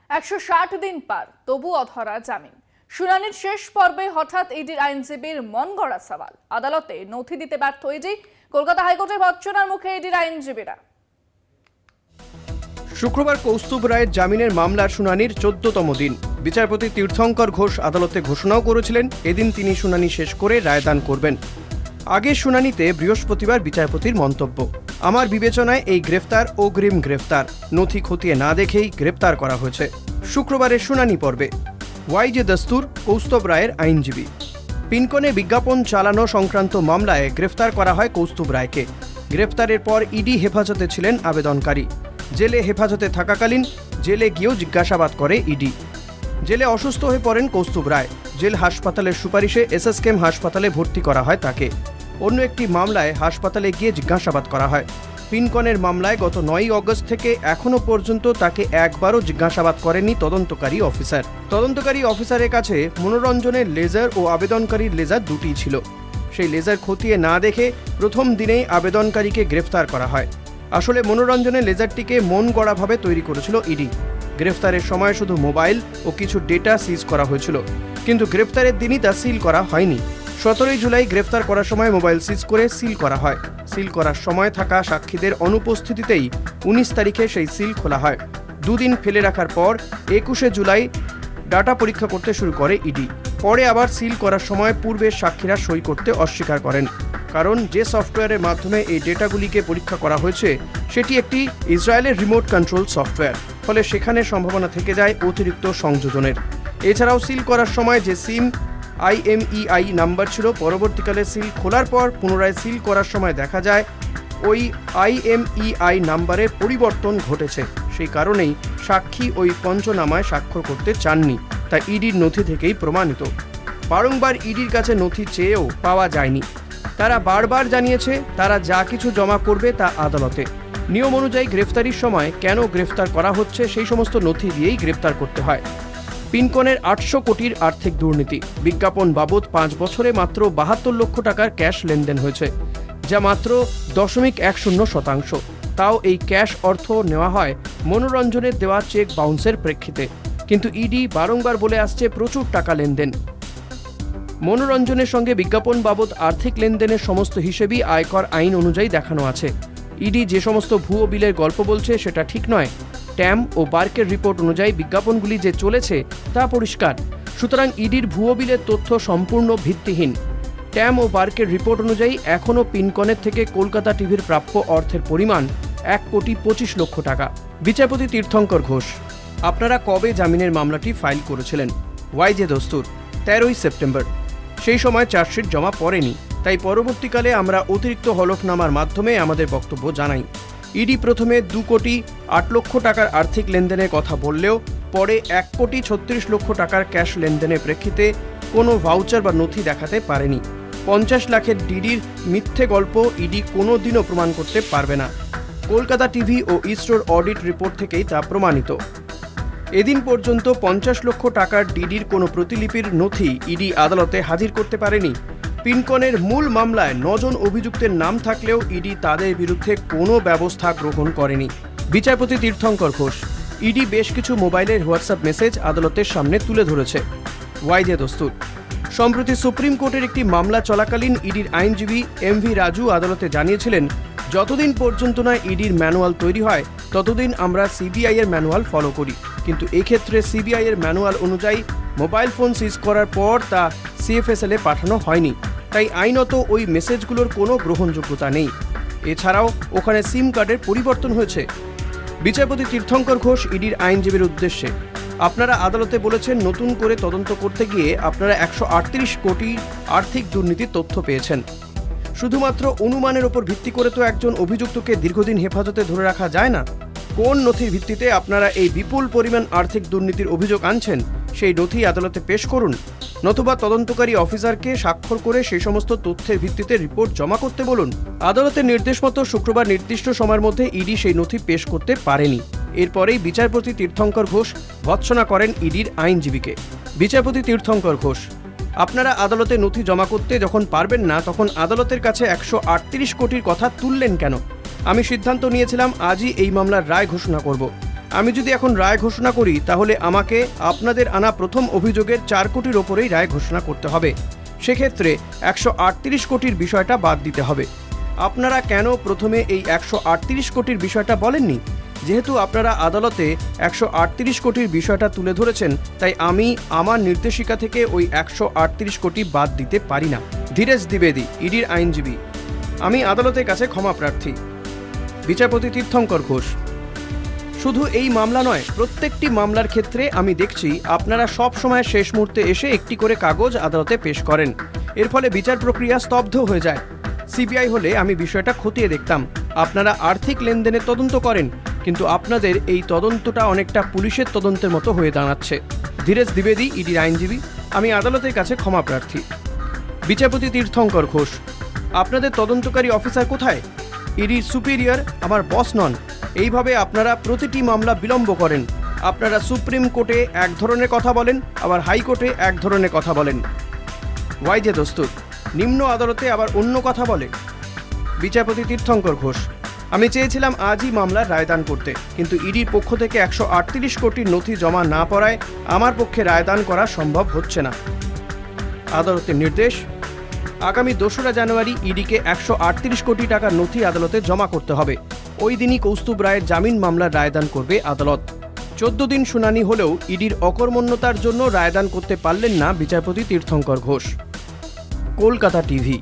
160 দিন পার, তবু অধরা জামিন। শুনানির শেষ পর্বে হঠাৎ ইডির আইনজীবীর মন গড়া সওয়াল। আদালতে নথি দিতে ব্যর্থ ইডি। কলকাতা হাইকোর্টে ভৎসনার মুখে ইডির আইনজীবীরা। শুক্রবার কৌস্তুভ রায়ের জামিনের মামলার শুনানির 14তম দিন। বিচারপতি তীর্থঙ্কর ঘোষ আদালতে ঘোষণাও করেছিলেন এদিন তিনি শুনানি শেষ করে রায়দান করবেন। আগের শুনানিতে বৃহস্পতিবার বিচারপতির মন্তব্য, আমার বিবেচনায় এই গ্রেফতার অগ্রিম গ্রেফতার, নথি খতিয়ে না দেখেই গ্রেফতার করা হয়েছে। শুক্রবারের শুনানি পর্বে ওয়াইজে দস্তুর কৌস্তুভ রায়ের আইনজীবী। পিনকনে বিজ্ঞাপন চালানো সংক্রান্ত মামলায় গ্রেফতার করা হয় কৌস্তুভ রায়কে। গ্রেফতারের পর ইডি হেফাজতে ছিলেন আবেদনকারী। জেলে হেফাজতে থাকাকালীন জেলে গিয়েও জিজ্ঞাসাবাদ করে ইডি। জেলে অসুস্থ হয়ে পড়েন কৌস্তুভ রায়। জেল হাসপাতালের সুপারিশে এসএসকেএম হাসপাতালে ভর্তি করা হয় তাকে। অন্য একটি মামলায় হাসপাতালে গিয়ে জিজ্ঞাসাবাদ করা হয়। পিনকনের মামলায় গত 9 অগস্ট থেকে এখনো পর্যন্ত তাকে একবারও জিজ্ঞাসাবাদ করেননি তদন্তকারী অফিসার। তদন্তকারী অফিসারের কাছে মনোরঞ্জনের লেজার ও আবেদনকারীর লেজার দুটিই ছিল। সেই লেজার খতিয়ে না দেখে প্রথম দিনেই আবেদনকারীকে গ্রেফতার করা হয়। আসলে মনোরঞ্জনের লেজারটিকে মন গড়াভাবে তৈরি করেছিল ইডি। গ্রেফতারের সময় শুধু মোবাইল ও কিছু ডেটা সিজ করা হয়েছিল, কিন্তু গ্রেফতারের দিনই তা সিল করা হয়নি। 17 জুলাই গ্রেফতার করার সময় মোবাইল সিজ করে সিল করা হয়। সিল করার সময় থাকা সাক্ষীদের অনুপস্থিতিতেই 19 তারিখে সেই সিল খোলা হয়। দুদিন ফেলে রাখার পর 21শে জুলাই ডাটা পরীক্ষা করতে শুরু করে ইডি। পরে আবার সিল করার সময় পূর্বের সাক্ষীরা সই করতে অস্বীকার করেন, কারণ যে সফটওয়্যারের মাধ্যমে এই ডেটাগুলিকে পরীক্ষা করা হয়েছে সেটি একটি ইসরায়েলের রিমোট কন্ট্রোল সফটওয়্যার, ফলে সেখানে সম্ভাবনা থেকে যায় অতিরিক্ত সংযোজনের। এছাড়াও সিল করার সময় যে সিম IMEI নাম্বার ছিল, পরবর্তীকালে সিল খোলার পর পুনরায় সিল করার সময় দেখা যায় ওই IMEI নাম্বারের পরিবর্তন ঘটেছে। সেই কারণেই সাক্ষী ওই পঞ্চনামায় স্বাক্ষর করতে চাননি, তা ইডির নথি থেকেই প্রমাণিত। বারংবার ইডির কাছে নথি চেয়েও পাওয়া যায়নি। তারা বারবার জানিয়েছে তারা যা কিছু জমা করবে তা আদালতে। নিয়ম অনুযায়ী গ্রেফতারির সময় কেন গ্রেফতার করা হচ্ছে সেই সমস্ত নথি দিয়েই গ্রেফতার করতে হয়। পিনকনের 800 কোটির আর্থিক দুর্নীতি, বিজ্ঞাপন বাবদ 5 বছরে মাত্র 72 লক্ষ টাকার ক্যাশ লেনদেন হয়েছে, যা মাত্র 0.10%। তাও এই ক্যাশ অর্থ নেওয়া হয় মনোরঞ্জনের দেওয়া চেক বাউন্সের প্রেক্ষিতে। কিন্তু ইডি বারংবার বলে আসছে প্রচুর টাকা লেনদেন। মনোরঞ্জনের সঙ্গে বিজ্ঞাপন বাবদ আর্থিক লেনদেনের সমস্ত হিসেবই আয়কর আইন অনুযায়ী দেখানো আছে। ইডি যে সমস্ত ভুয়ো বিলের গল্প বলছে সেটা ঠিক নয়। ট্যাম ও বার্কের রিপোর্ট অনুযায়ী বিজ্ঞাপনগুলি যে চলেছে তা পরিষ্কার। সুতরাং ইডির ভুয়ো বিলের তথ্য সম্পূর্ণ ভিত্তিহীন। ট্যাম ও বার্কের রিপোর্ট অনুযায়ী এখনও পিনকনের থেকে কলকাতা টিভির প্রাপ্য অর্থের পরিমাণ 1,25,00,000 টাকা। বিচারপতি তীর্থঙ্কর ঘোষ, আপনারা কবে জামিনের মামলাটি ফাইল করেছিলেন? ওয়াইজে দস্তুর, 13ই সেপ্টেম্বর। সেই সময় চার্জশিট জমা পড়েনি, তাই পরবর্তীকালে আমরা অতিরিক্ত হলফনামার মাধ্যমে আমাদের বক্তব্য জানাই। ইডি প্রথমে 2,08,00,000 টাকার আর্থিক লেনদেনের কথা বললেও পরে 1,36,00,000 টাকার ক্যাশ লেনদেনের প্রেক্ষিতে কোনো ভাউচার বা নথি দেখাতে পারেনি। 50 লাখের ডিডির মিথ্যে গল্প ইডি কোনো দিনও প্রমাণ করতে পারবে না। কলকাতা টিভি ও ইসরোর অডিট রিপোর্ট থেকেই তা প্রমাণিত। এদিন পর্যন্ত 50 লক্ষ টাকার ডিডির কোনো প্রতিলিপির নথি ইডি আদালতে হাজির করতে পারেনি। পিনকনের মূল মামলায় 9 জন অভিযুক্তের নাম থাকলেও ইডি তাদের বিরুদ্ধে কোনো ব্যবস্থা গ্রহণ করেনি। বিচারপতি তীর্থঙ্কর ঘোষ, ইডি বেশ কিছু মোবাইলের হোয়াটসঅ্যাপ মেসেজ আদালতের সামনে তুলে ধরেছে। ওয়াইজে দস্তুর, সম্প্রতি সুপ্রিম কোর্টের একটি মামলা চলাকালীন ইডির আইনজীবী MV রাজু আদালতে জানিয়েছিলেন, যতদিন পর্যন্ত না ইডির ম্যানুয়াল তৈরি হয় ততদিন আমরা CBI এর ম্যানুয়াল ফলো করি, কিন্তু এক্ষেত্রে CBI এর ম্যানুয়াল অনুযায়ী মোবাইল ফোন সিজ করার পর তা CFSL এ পাঠানো হয়নি, তাই আইনত ওই মেসেজগুলোর কোনো গ্রহণযোগ্যতা নেই। এছাড়াও ওখানে সিম কার্ডের পরিবর্তন হয়েছে। বিচারপতি তীর্থঙ্কর ঘোষ ইডির আইনজীবীর উদ্দেশ্যে, আপনারা আদালতে বলেছেন নতুন করে তদন্ত করতে গিয়ে আপনারা 138 কোটি আর্থিক দুর্নীতির তথ্য পেয়েছেন। শুধুমাত্র অনুমানের ওপর ভিত্তি করে তো একজন অভিযুক্তকে দীর্ঘদিন হেফাজতে ধরে রাখা যায় না। কোন নথির ভিত্তিতে আপনারা এই বিপুল পরিমাণ আর্থিক দুর্নীতির অভিযোগ আনছেন সেই নথি আদালতে পেশ করুন, নতুবা তদন্তকারী অফিসারকে স্বাক্ষর করে সেই সমস্ত তথ্যের ভিত্তিতে রিপোর্ট জমা করতে বলুন। আদালতের নির্দেশ মতো শুক্রবার নির্দিষ্ট সময়ের মধ্যে ইডি সেই নথি পেশ করতে পারেনি। এরপরেই বিচারপতি তীর্থঙ্কর ঘোষ ভৎসনা করেন ইডির আইনজীবীকে। বিচারপতি তীর্থঙ্কর ঘোষ, আপনারা আদালতে নথি জমা করতে যখন পারবেন না তখন আদালতের কাছে 138 কোটির কথা তুললেন কেন? আমি সিদ্ধান্ত নিয়েছিলাম আজই এই মামলার রায় ঘোষণা করব। আমি যদি এখন রায় ঘোষণা করি তাহলে আমাকে আপনাদের আনা প্রথম অভিযোগের 4 কোটির ওপরেই রায় ঘোষণা করতে হবে। সেক্ষেত্রে 138 কোটির বিষয়টা বাদ দিতে হবে। আপনারা কেন প্রথমে এই 138 কোটির বিষয়টা বলেননি? যেহেতু আপনারা আদালতে 138 কোটির বিষয়টা তুলে ধরেছেন, তাই আমি আমার নির্দেশিকা থেকে ওই 138 কোটি বাদ দিতে পারি না। ধীরেশ দ্বিবেদী, ইডির আইনজীবী। আমি আদালতের কাছে ক্ষমা প্রার্থী। বিচারপতি তীর্থঙ্কর ঘোষ, শুধু এই মামলা নয়, প্রত্যেকটি মামলার ক্ষেত্রে আমি দেখছি আপনারা সব সময় শেষ মুহূর্তে এসে একটি করে কাগজ আদালতে পেশ করেন। এর ফলে বিচার প্রক্রিয়া স্তব্ধ হয়ে যায়। সিবিআই হলে আমি বিষয়টা খতিয়ে দেখতাম। আপনারা আর্থিক লেনদেনের তদন্ত করেন, কিন্তু আপনাদের এই তদন্তটা অনেকটা পুলিশের তদন্তের মতো হয়ে দাঁড়াচ্ছে। ধীরেশ দ্বিবেদী, ইডির আইনজীবী। আমি আদালতের কাছে ক্ষমা প্রার্থী। বিচারপতি তীর্থঙ্কর ঘোষ, আপনাদের তদন্তকারী অফিসার কোথায়? ইডির সুপিরিয়র আমার বস নন। এইভাবে আপনারা প্রতিটি মামলা বিলম্ব করেন। আপনারা সুপ্রিম কোর্টে এক ধরনের কথা বলেন, আবার হাইকোর্টে এক ধরনের কথা বলেন। ওয়াইজে দস্তুর, নিম্ন আদালতে আবার অন্য কথা বলে। বিচারপতি তীর্থঙ্কর ঘোষ, আমি চেয়েছিলাম আজই মামলার রায়দান করতে, কিন্তু ইডির পক্ষ থেকে 138 কোটির নথি জমা না পড়ায় আমার পক্ষে রায়দান করা সম্ভব হচ্ছে না। আদালতের নির্দেশ, আগামী 2রা জানুয়ারি ইডিকে 138 কোটি টাকার নথি আদালতে জমা করতে হবে। ওই দিনই কৌস্তুভ রায়ের জামিন মামলার রায়দান করবে আদালত। 14 দিন শুনানি হলেও ইডির অকর্মণ্যতার জন্য রায়দান করতে পারলেন না বিচারপতি তীর্থঙ্কর ঘোষ। কলকাতা টিভি।